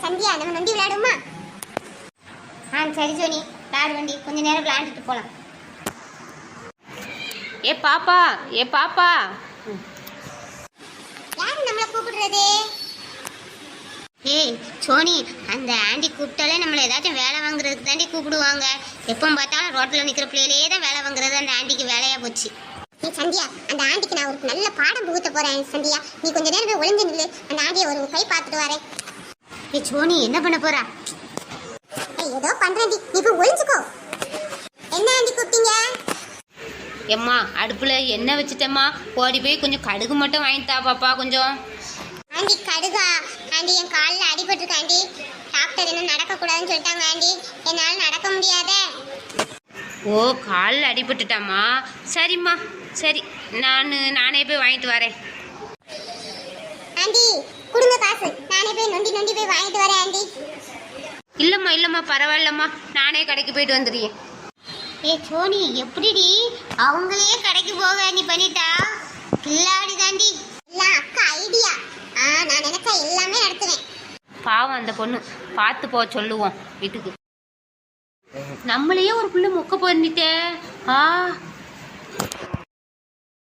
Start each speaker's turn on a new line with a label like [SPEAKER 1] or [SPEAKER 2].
[SPEAKER 1] சந்தியா நம்ம நொண்டி விளையாடுமா? சரி சோனி, விளையாடு வண்டி. கொஞ்ச நேரம் விளையாண்டுட்டு போலாம்.
[SPEAKER 2] ஏ பாப்பா, ஏ பாப்பா.
[SPEAKER 1] யாரு நம்மள கூப்பிடுறது? ஏய் சோனி, அந்த ஆண்டி கூப்பிட்டாலே நம்மள ஏதாச்சும் வேலை வாங்குறதுக்கு தாண்டி கூப்பிடுவாங்க. எப்போ பார்த்தாலும் ரோட்ல நிக்கிற பிள்ளையிலே தான் வேலை வாங்குறது அந்த ஆண்டிக்கு வேலையா போச்சு. ஏ சந்தியா, அந்த ஆண்டிக்கு நான் ஒரு நல்ல பாடம் புகுத்த போறேன். சந்தியா, நீ கொஞ்ச நேரம் போய் ஒளிஞ்சு நில்லு. அந்த ஆண்டியை ஒரு கை பார்த்துட்டு வரேன். ஏ சோனி, என்ன பண்ண போறா? ஏதோ பண்றேன், நீ போய் ஒளிஞ்சுக்கோ. என்ன ஆண்டி கூப்பிட்டீங்க?
[SPEAKER 2] எம்மா அடுப்புல எண்ணெய் வச்சுட்டேம்மா, ஓடி போய் கொஞ்சம் கடுகு மட்டும் வாங்கிட்டா பாப்பா கொஞ்சம்.
[SPEAKER 1] ஆண்டி கடுகா? ஆண்டி என் காலில் அடிபட்டிருக்கு ஆண்டி. டாக்டர் என்ன நடக்கக்கூடாதுன்னு சொல்லிட்டாங்க ஆண்டி. என்னால் நடக்க முடியாதே.
[SPEAKER 2] ஓ, காலில் அடிபட்டுட்டாம்மா. சரிம்மா, சரி, நானே போய் வாங்கிட்டு வரேன்.
[SPEAKER 1] ஆண்டி கொடுங்க காசு, நானே போய் நொண்டி நொண்டி போய் வாங்கிட்டு வரேன் ஆண்டி.
[SPEAKER 2] இல்லைம்மா பரவாயில்லம்மா, நானே கடைக்கு போயிட்டு வந்துடுறேன்.
[SPEAKER 1] ஏ சோனி, எப்படிடி அவங்களே கடைக்கு போக நீ பண்ணிட்டா? கில்லாடி தாண்டி. எல்லாம் அக்கா ஐடியா. நான் நினைச்சா எல்லாமே நடத்துவேன்.
[SPEAKER 2] பாவம் அந்த பொண்ணு, பார்த்து போ சொல்லுவோம் வீட்டுக்கு. நம்மளையே ஒரு பிள்ளை மொக்க பண்ணிட்டே.